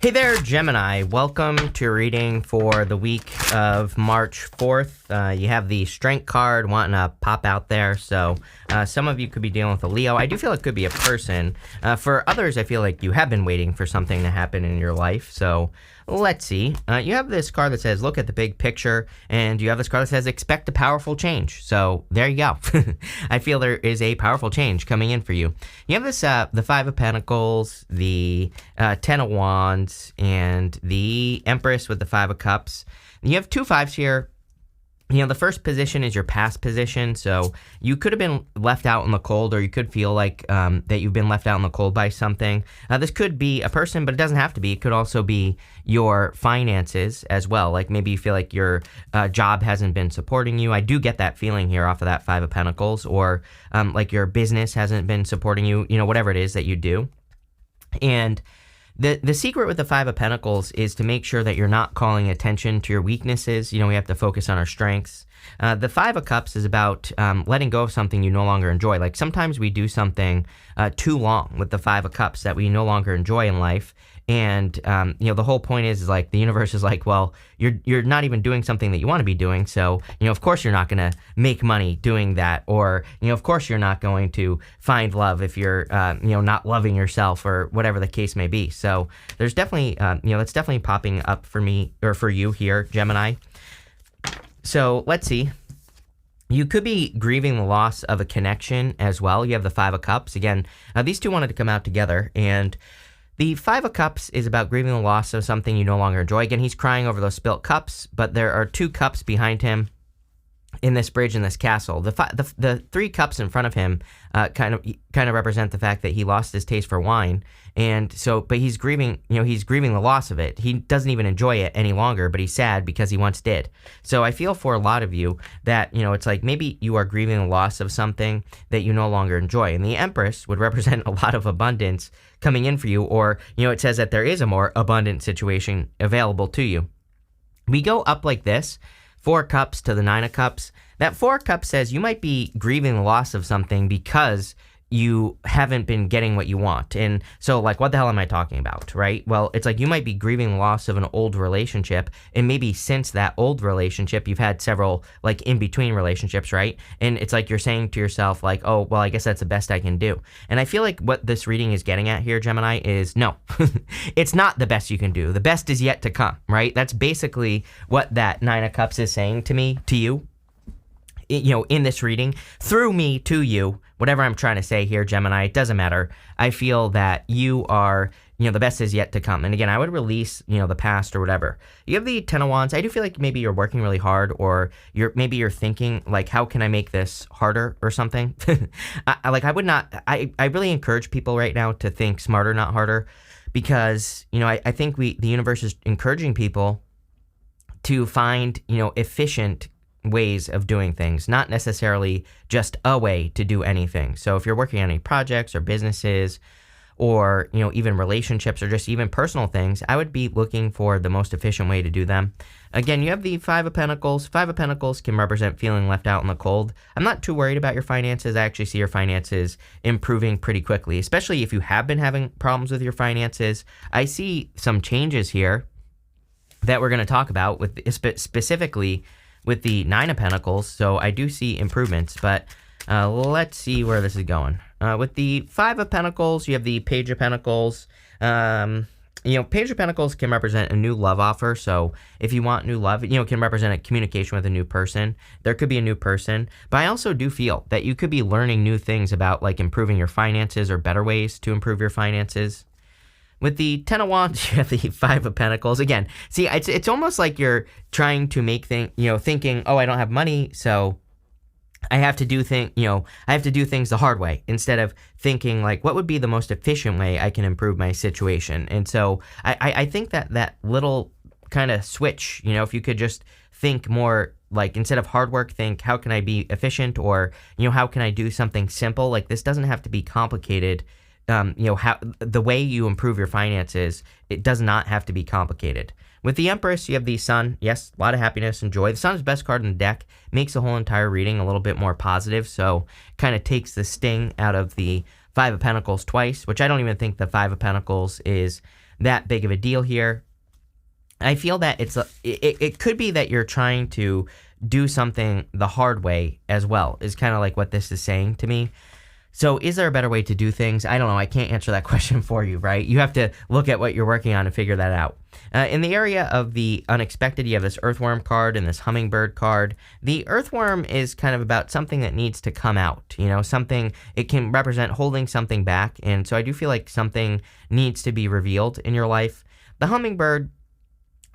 Hey there, Gemini. Welcome to your reading for the week of March 4th. You have the Strength card wanting to pop out there, so some of you could be dealing with a Leo. I do feel it could be a person. For others, I feel like you have been waiting for something to happen in your life, so let's see. You have this card that says, look at the big picture, and you have this card that says, expect a powerful change. So there you go. I feel there is a powerful change coming in for you. You have this, the Five of Pentacles, the Ten of Wands, and the Empress with the Five of Cups. You have two fives here. You know, the first position is your past position, so you could have been left out in the cold, or you could feel like that you've been left out in the cold by something. This could be a person, but it doesn't have to be. It could also be your finances as well. Like maybe you feel like your job hasn't been supporting you. I do get that feeling here off of that Five of Pentacles, or like your business hasn't been supporting you, you know, whatever it is that you do. And the secret with the Five of Pentacles is to make sure that you're not calling attention to your weaknesses. You know, we have to focus on our strengths. The Five of Cups is about letting go of something you no longer enjoy. Like sometimes we do something too long with the Five of Cups that we no longer enjoy in life. And, you know, the whole point is like the universe is like, well, you're not even doing something that you want to be doing. So, you know, of course you're not going to make money doing that. Or, you know, of course you're not going to find love if you're, you know, not loving yourself or whatever the case may be. So there's definitely, you know, that's definitely popping up for me or for you here, Gemini. So let's see. You could be grieving the loss of a connection as well. You have the Five of Cups. Again, these two wanted to come out together, and the Five of Cups is about grieving the loss of something you no longer enjoy. Again, he's crying over those spilt cups, but there are two cups behind him in this bridge in this castle. The three cups in front of him kind of represent the fact that he lost his taste for wine, and so but he's grieving, you know, he's grieving the loss of it. He doesn't even enjoy it any longer, but he's sad because he once did. So I feel for a lot of you that, you know, it's like maybe you are grieving the loss of something that you no longer enjoy, and the Empress would represent a lot of abundance coming in for you, or, you know, it says that there is a more abundant situation available to you. We go up like this. Four Cups to the Nine of Cups. That Four of Cups says you might be grieving the loss of something because you haven't been getting what you want. And so, like, what the hell am I talking about, right? Well, it's like you might be grieving the loss of an old relationship, and maybe since that old relationship, you've had several, like, in-between relationships, right? And it's like you're saying to yourself, like, oh, well, I guess that's the best I can do. And I feel like what this reading is getting at here, Gemini, is no, it's not the best you can do. The best is yet to come, right? That's basically what that Nine of Cups is saying to me, to you, you know, in this reading, through me to you. Whatever I'm trying to say here, Gemini, it doesn't matter. I feel that you are, you know, the best is yet to come. And again, I would release, you know, the past or whatever. You have the Ten of Wands. I do feel like maybe you're working really hard, or maybe you're thinking like, how can I make this harder or something? I really encourage people right now to think smarter, not harder, because, you know, I think the universe is encouraging people to find, you know, efficient ways of doing things, not necessarily just a way to do anything. So if you're working on any projects or businesses, or, you know, even relationships or just even personal things, I would be looking for the most efficient way to do them. Again, you have the Five of Pentacles. Five of Pentacles can represent feeling left out in the cold. I'm not too worried about your finances. I actually see your finances improving pretty quickly, especially if you have been having problems with your finances. I see some changes here that we're going to talk about with specifically with the Nine of Pentacles, so I do see improvements, but let's see where this is going. With the Five of Pentacles, you have the Page of Pentacles. You know, Page of Pentacles can represent a new love offer, so if you want new love, you know, it can represent a communication with a new person. There could be a new person, but I also do feel that you could be learning new things about, like, improving your finances or better ways to improve your finances. With the Ten of Wands, you have the Five of Pentacles. Again, see, it's almost like you're trying to make thinking, oh, I don't have money, so I have to do things the hard way, instead of thinking like, what would be the most efficient way I can improve my situation? And so I think that little kind of switch, you know, if you could just think more, like, instead of hard work, think, how can I be efficient? Or, you know, how can I do something simple? Like, this doesn't have to be complicated. You know, how the way you improve your finances, it does not have to be complicated. With the Empress, you have the Sun. Yes, a lot of happiness and joy. The Sun is the best card in the deck. Makes the whole entire reading a little bit more positive, so kind of takes the sting out of the Five of Pentacles twice, which I don't even think the Five of Pentacles is that big of a deal here. I feel that it could be that you're trying to do something the hard way as well, is kind of like what this is saying to me. So is there a better way to do things? I don't know. I can't answer that question for you, right? You have to look at what you're working on and figure that out. In the area of the unexpected, you have this earthworm card and this hummingbird card. The earthworm is kind of about something that needs to come out, something, it can represent holding something back. And so I do feel like something needs to be revealed in your life. The hummingbird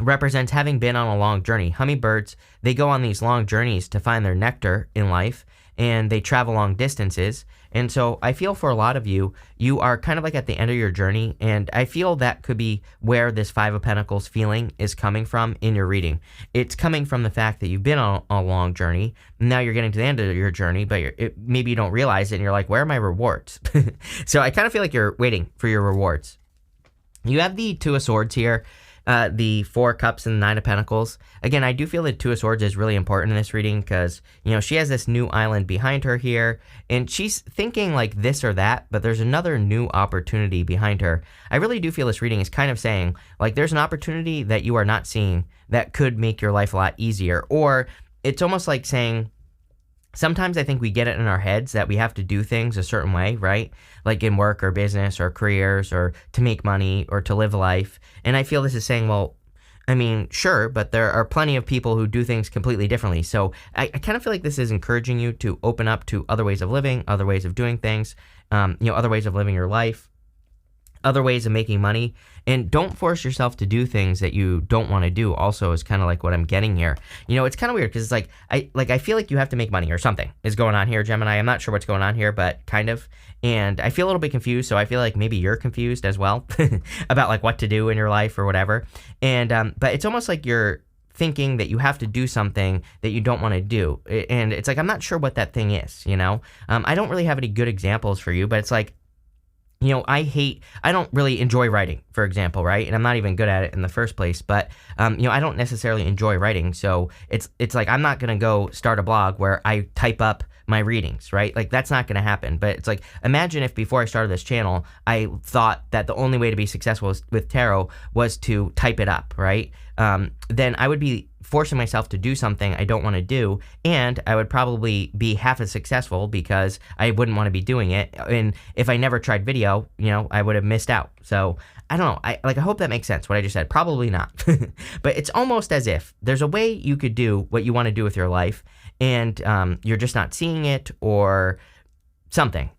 represents having been on a long journey. Hummingbirds, they go on these long journeys to find their nectar in life, and they travel long distances. And so I feel for a lot of you, you are kind of like at the end of your journey, and I feel that could be where this Five of Pentacles feeling is coming from in your reading. It's coming from the fact that you've been on a long journey, and now you're getting to the end of your journey, but maybe you don't realize it, and you're like, where are my rewards? So I kind of feel like you're waiting for your rewards. You have the Two of Swords here. The Four of Cups and the Nine of Pentacles. Again, I do feel that Two of Swords is really important in this reading because, she has this new island behind her here, and she's thinking like this or that, but there's another new opportunity behind her. I really do feel this reading is kind of saying, like, there's an opportunity that you are not seeing that could make your life a lot easier. Or it's almost like saying, sometimes I think we get it in our heads that we have to do things a certain way, right? Like in work or business or careers or to make money or to live life. And I feel this is saying, well, I mean, sure, but there are plenty of people who do things completely differently. So I kind of feel like this is encouraging you to open up to other ways of living, other ways of doing things, other ways of living your life, other ways of making money. And don't force yourself to do things that you don't want to do also is kind of like what I'm getting here. It's kind of weird because it's like I feel like you have to make money or something is going on here, Gemini. I'm not sure what's going on here, but kind of. And I feel a little bit confused, so I feel like maybe you're confused as well about like what to do in your life or whatever. And but it's almost like you're thinking that you have to do something that you don't want to do. And it's like, I'm not sure what that thing is, I don't really have any good examples for you, but it's like, I don't really enjoy writing, for example, right? And I'm not even good at it in the first place, but, I don't necessarily enjoy writing. So it's like, I'm not going to go start a blog where I type up my readings, right? Like that's not going to happen. But it's like, imagine if before I started this channel, I thought that the only way to be successful with tarot was to type it up, right? Then I would be forcing myself to do something I don't want to do, and I would probably be half as successful because I wouldn't want to be doing it. And if I never tried video, I would have missed out. So I don't know. I hope that makes sense what I just said. Probably not. But it's almost as if there's a way you could do what you want to do with your life, and you're just not seeing it or something.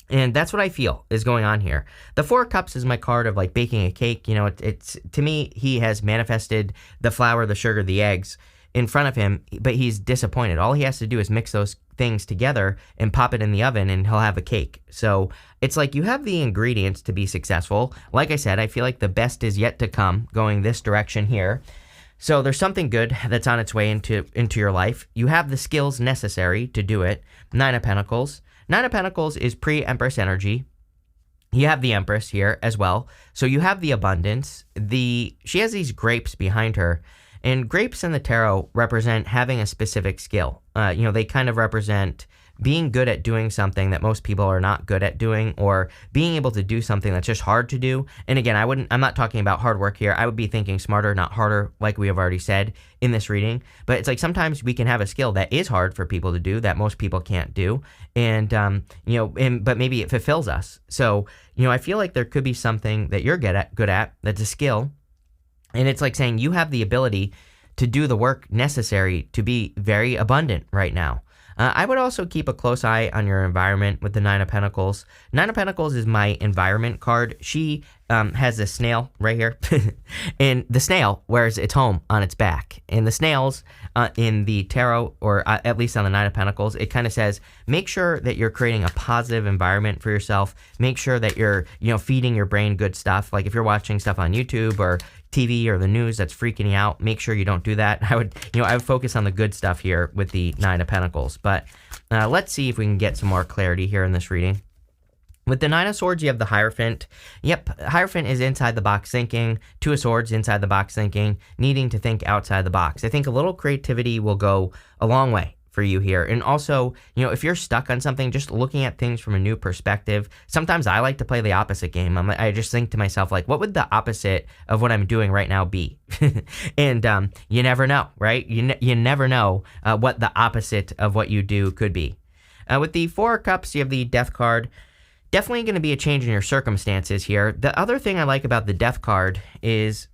And that's what I feel is going on here. The Four of Cups is my card of like baking a cake. It's to me, he has manifested the flour, the sugar, the eggs in front of him, but he's disappointed. All he has to do is mix those things together and pop it in the oven and he'll have a cake. So it's like you have the ingredients to be successful. Like I said, I feel like the best is yet to come going this direction here. So there's something good that's on its way into your life. You have the skills necessary to do it. Nine of Pentacles. Nine of Pentacles is pre-Empress energy. You have the Empress here as well. So you have the abundance. She has these grapes behind her. And grapes in the tarot represent having a specific skill. They kind of represent being good at doing something that most people are not good at doing, or being able to do something that's just hard to do. And again, I'm not talking about hard work here. I would be thinking smarter, not harder, like we have already said in this reading. But it's like sometimes we can have a skill that is hard for people to do that most people can't do. And, but maybe it fulfills us. So, I feel like there could be something that you're good at, that's a skill. And it's like saying you have the ability to do the work necessary to be very abundant right now. I would also keep a close eye on your environment with the Nine of Pentacles. Nine of Pentacles is my environment card. She has a snail right here. And the snail wears its home on its back. And the snails in the tarot, or at least on the Nine of Pentacles, it kind of says, make sure that you're creating a positive environment for yourself. Make sure that you're, feeding your brain good stuff. Like if you're watching stuff on YouTube or TV or the news that's freaking you out, make sure you don't do that. I would focus on the good stuff here with the Nine of Pentacles. But let's see if we can get some more clarity here in this reading. With the Nine of Swords, you have the Hierophant. Yep, Hierophant is inside the box thinking. Two of Swords, inside the box thinking, needing to think outside the box. I think a little creativity will go a long way for you here. And also, if you're stuck on something, just looking at things from a new perspective. Sometimes I like to play the opposite game. I just think to myself, like, what would the opposite of what I'm doing right now be? And you never know, right? You never know what the opposite of what you do could be. With the Four of Cups, you have the Death card. Definitely going to be a change in your circumstances here. The other thing I like about the Death card is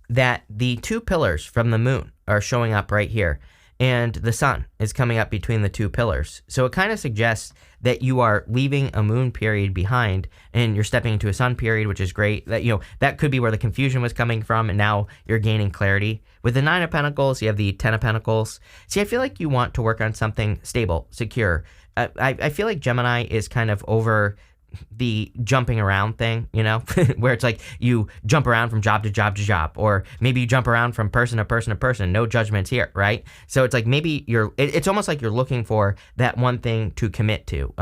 that the two pillars from the moon are showing up right here, and the sun is coming up between the two pillars. So it kind of suggests that you are leaving a moon period behind and you're stepping into a sun period, which is great. That, that could be where the confusion was coming from, and now you're gaining clarity. With the Nine of Pentacles, you have the Ten of Pentacles. See, I feel like you want to work on something stable, secure. I feel like Gemini is kind of over the jumping around thing, where it's like you jump around from job to job to job, or maybe you jump around from person to person to person. No judgments here, right? So it's like maybe it's almost like you're looking for that one thing to commit to,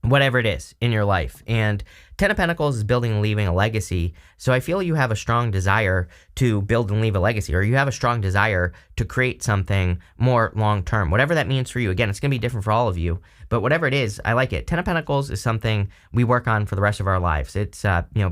whatever it is in your life. And Ten of Pentacles is building and leaving a legacy. So I feel you have a strong desire to build and leave a legacy, or you have a strong desire to create something more long-term, whatever that means for you. Again, it's going to be different for all of you, but whatever it is, I like it. Ten of Pentacles is something we work on for the rest of our lives. It's,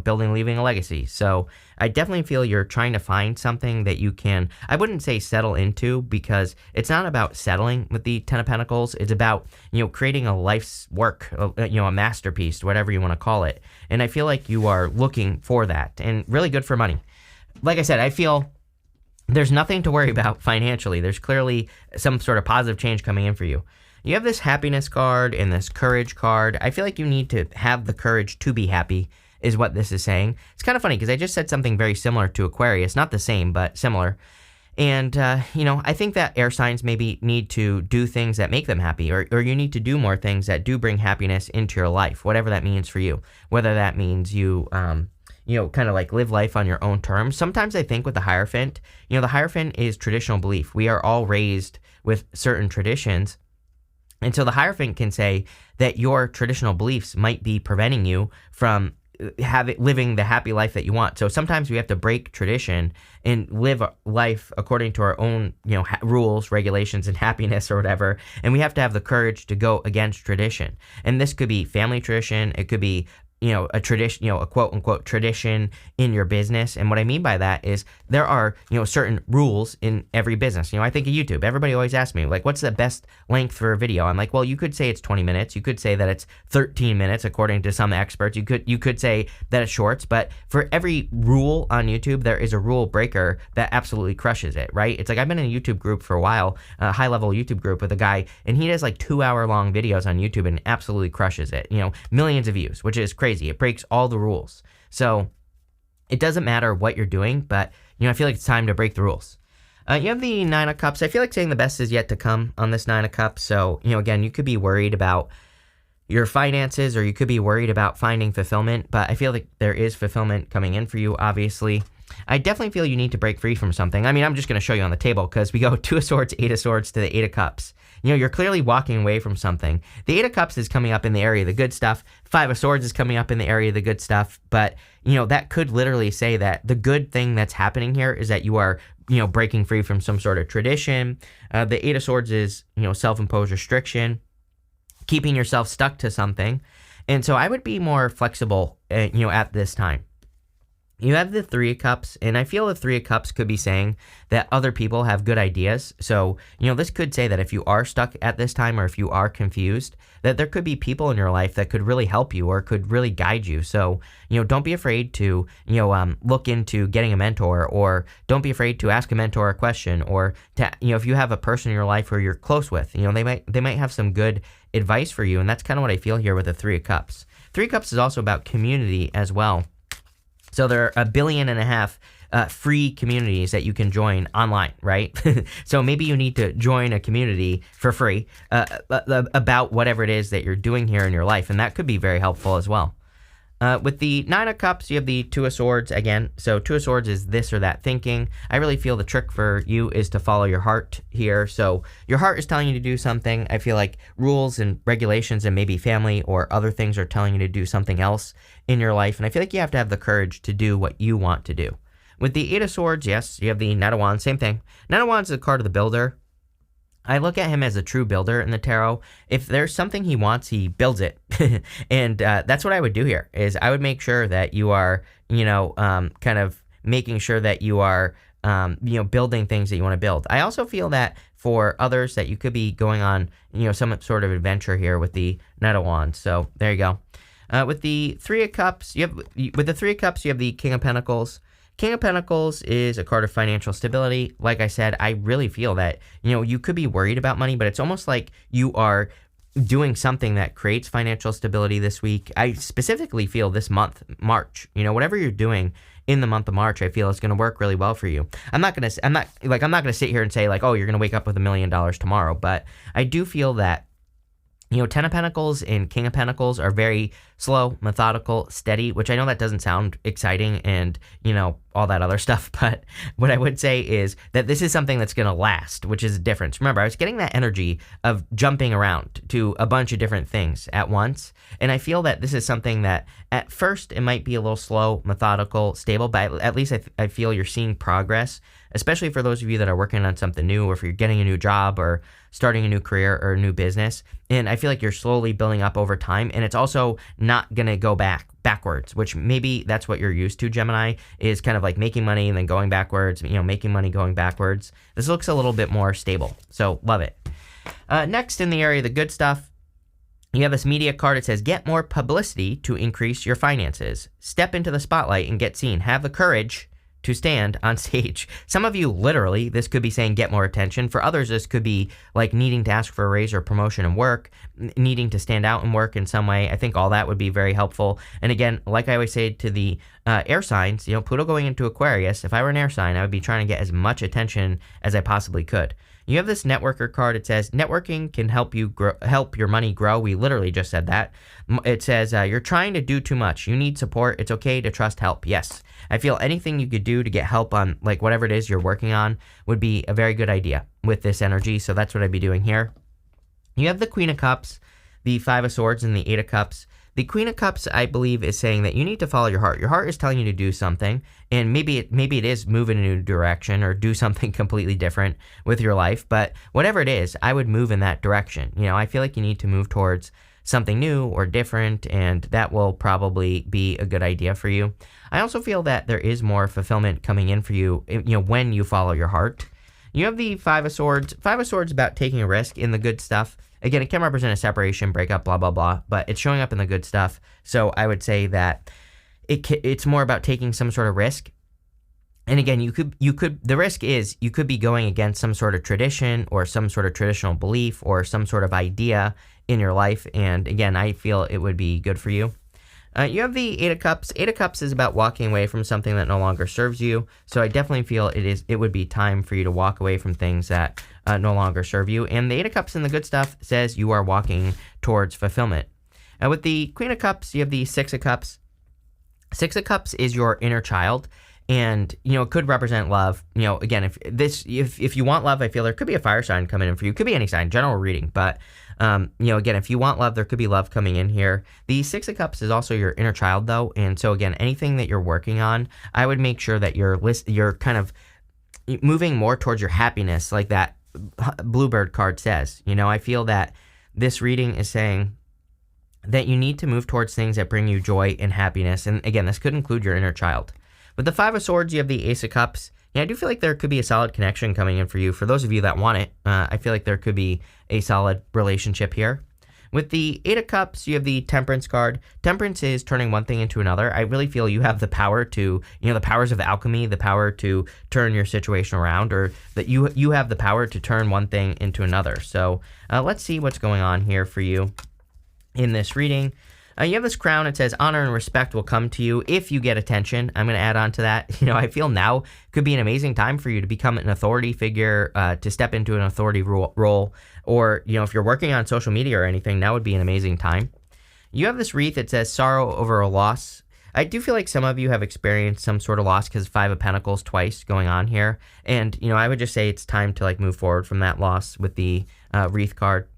building and leaving a legacy. So I definitely feel you're trying to find something that you can, I wouldn't say settle into, because it's not about settling with the Ten of Pentacles. It's about, creating a life's work, a masterpiece, whatever you want to call it. And I feel like you are looking for that, and really good for money. Like I said, I feel there's nothing to worry about financially. There's clearly some sort of positive change coming in for you. You have this happiness card and this courage card. I feel like you need to have the courage to be happy, is what this is saying. It's kind of funny because I just said something very similar to Aquarius. Not the same, but similar. And, I think that air signs maybe need to do things that make them happy, or you need to do more things that do bring happiness into your life, whatever that means for you. Whether that means you, kind of like live life on your own terms. Sometimes I think with the Hierophant, the Hierophant is traditional belief. We are all raised with certain traditions. And so the Hierophant can say that your traditional beliefs might be preventing you from living the happy life that you want. So sometimes we have to break tradition and live life according to our own, rules, regulations, and happiness or whatever. And we have to have the courage to go against tradition. And this could be family tradition. It could be, a tradition, a quote unquote tradition in your business. And what I mean by that is there are, certain rules in every business. I think of YouTube. Everybody always asks me, like, what's the best length for a video? I'm like, well, you could say it's 20 minutes. You could say that it's 13 minutes, according to some experts. You could say that it's shorts, but for every rule on YouTube, there is a rule breaker that absolutely crushes it, right? It's like, I've been in a YouTube group for a while, a high level YouTube group with a guy, and he does like 2-hour long videos on YouTube and absolutely crushes it. Millions of views, which is crazy. It breaks all the rules. So it doesn't matter what you're doing, but, I feel like it's time to break the rules. You have the Nine of Cups. I feel like saying the best is yet to come on this Nine of Cups. So, again, you could be worried about your finances, or you could be worried about finding fulfillment, but I feel like there is fulfillment coming in for you, obviously. I definitely feel you need to break free from something. I mean, I'm just going to show you on the table, because we go Two of Swords, Eight of Swords to the Eight of Cups. You're clearly walking away from something. The Eight of Cups is coming up in the area of the good stuff. Five of Swords is coming up in the area of the good stuff. But, that could literally say that the good thing that's happening here is that you are, breaking free from some sort of tradition. The Eight of Swords is, self-imposed restriction, keeping yourself stuck to something. And so I would be more flexible, at this time. You have the Three of Cups, and I feel the Three of Cups could be saying that other people have good ideas. So, this could say that if you are stuck at this time, or if you are confused, that there could be people in your life that could really help you or could really guide you. So, don't be afraid to, look into getting a mentor, or don't be afraid to ask a mentor a question, or to, if you have a person in your life who you're close with, they might have some good advice for you. And that's kind of what I feel here with the Three of Cups. Three of Cups is also about community as well. So there are 1.5 billion free communities that you can join online, right? So maybe you need to join a community for free about whatever it is that you're doing here in your life, and that could be very helpful as well. With the Nine of Cups, you have the Two of Swords again. So Two of Swords is this or that thinking. I really feel the trick for you is to follow your heart here. So your heart is telling you to do something. I feel like rules and regulations and maybe family or other things are telling you to do something else in your life. And I feel like you have to have the courage to do what you want to do. With the Eight of Swords, yes, you have the Knight of Wands, same thing. Knight of Wands is a card of the builder. I look at him as a true builder in the tarot. If there's something he wants, he builds it. And that's what I would do here, is I would make sure that you are, kind of making sure that you are, building things that you want to build. I also feel that for others that you could be going on, some sort of adventure here with the Knight of Wands. So there you go. With the Three of Cups, you have the King of Pentacles. King of Pentacles is a card of financial stability. Like I said, I really feel that, you could be worried about money, but it's almost like you are doing something that creates financial stability this week. I specifically feel this month, March, whatever you're doing in the month of March, I feel is going to work really well for you. I'm not going to sit here and say like, oh, you're going to wake up with $1 million tomorrow, but I do feel that Ten of Pentacles and King of Pentacles are very slow, methodical, steady, which I know that doesn't sound exciting and, all that other stuff. But what I would say is that this is something that's going to last, which is a difference. Remember, I was getting that energy of jumping around to a bunch of different things at once. And I feel that this is something that at first it might be a little slow, methodical, stable, but at least I feel you're seeing progress, especially for those of you that are working on something new, or if you're getting a new job or starting a new career or a new business. And I feel like you're slowly building up over time. And it's also not going to go backwards, which maybe that's what you're used to, Gemini, is kind of like making money and then going backwards, making money, going backwards. This looks a little bit more stable. So love it. Next, in the area of the good stuff, you have this media card. It says, get more publicity to increase your finances. Step into the spotlight and get seen. Have the courage to stand on stage. Some of you, literally, this could be saying get more attention. For others, this could be like needing to ask for a raise or promotion in work, needing to stand out in work in some way. I think all that would be very helpful. And again, like I always say to the air signs, Pluto going into Aquarius, if I were an air sign, I would be trying to get as much attention as I possibly could. You have this networker card. It says networking can help your money grow. We literally just said that. It says you're trying to do too much. You need support. It's okay to trust help. Yes, I feel anything you could do to get help on like whatever it is you're working on would be a very good idea with this energy. So that's what I'd be doing here. You have the Queen of Cups, the Five of Swords, and the Eight of Cups. The Queen of Cups, I believe, is saying that you need to follow your heart. Your heart is telling you to do something, and maybe it is move in a new direction or do something completely different with your life. But whatever it is, I would move in that direction. I feel like you need to move towards something new or different, and that will probably be a good idea for you. I also feel that there is more fulfillment coming in for you, when you follow your heart. You have the Five of Swords. Five of Swords about taking a risk in the good stuff. Again, it can represent a separation, breakup, blah, blah, blah, but it's showing up in the good stuff. So I would say that it's more about taking some sort of risk. And again, the risk is you could be going against some sort of tradition or some sort of traditional belief or some sort of idea in your life. And again, I feel it would be good for you. You have the Eight of Cups. Eight of Cups is about walking away from something that no longer serves you. So I definitely feel it would be time for you to walk away from things that no longer serve you. And the Eight of Cups in the good stuff says you are walking towards fulfillment. With the Queen of Cups, you have the Six of Cups. Six of Cups is your inner child. And, it could represent love. Again, if you want love, I feel there could be a fire sign coming in for you. It could be any sign, general reading. But, again, if you want love, there could be love coming in here. The Six of Cups is also your inner child, though. And so, again, anything that you're working on, I would make sure that you're kind of moving more towards your happiness, like that Bluebird card says. I feel that this reading is saying that you need to move towards things that bring you joy and happiness. And, again, this could include your inner child. With the Five of Swords, you have the Ace of Cups. Yeah, I do feel like there could be a solid connection coming in for you. For those of you that want it, I feel like there could be a solid relationship here. With the Eight of Cups, you have the Temperance card. Temperance is turning one thing into another. I really feel you have the power to, the powers of alchemy, the power to turn your situation around, or that you have the power to turn one thing into another. So let's see what's going on here for you in this reading. You have this crown. It says honor and respect will come to you if you get attention. I'm going to add on to that. I feel now could be an amazing time for you to become an authority figure, to step into an authority role. Or, if you're working on social media or anything, now would be an amazing time. You have this wreath. It says sorrow over a loss. I do feel like some of you have experienced some sort of loss because Five of Pentacles twice going on here. And, I would just say it's time to move forward from that loss with the wreath card.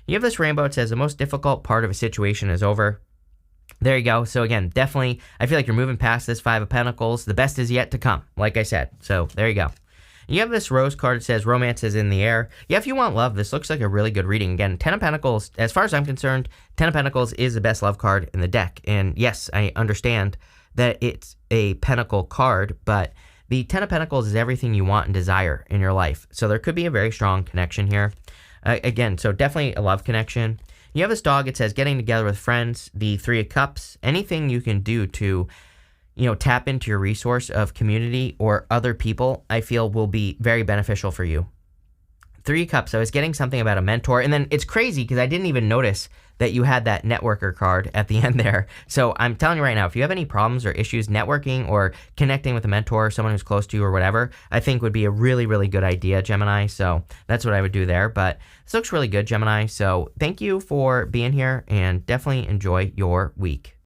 You have this rainbow. It says the most difficult part of a situation is over. There you go. So again, definitely, I feel like you're moving past this Five of Pentacles. The best is yet to come, like I said. So there you go. You have this Rose card. It says romance is in the air. Yeah, if you want love, this looks like a really good reading. Again, Ten of Pentacles, as far as I'm concerned, Ten of Pentacles is the best love card in the deck. And yes, I understand that it's a pentacle card, but the Ten of Pentacles is everything you want and desire in your life. So there could be a very strong connection here. Again, so definitely a love connection. You have this dog. It says getting together with friends. The Three of Cups. Anything you can do to, tap into your resource of community or other people, I feel will be very beneficial for you. Three of Cups. I was getting something about a mentor, and then it's crazy because I didn't even notice that you had that networker card at the end there. So I'm telling you right now, if you have any problems or issues networking or connecting with a mentor, someone who's close to you or whatever, I think would be a really, really good idea, Gemini. So that's what I would do there. But this looks really good, Gemini. So thank you for being here and definitely enjoy your week.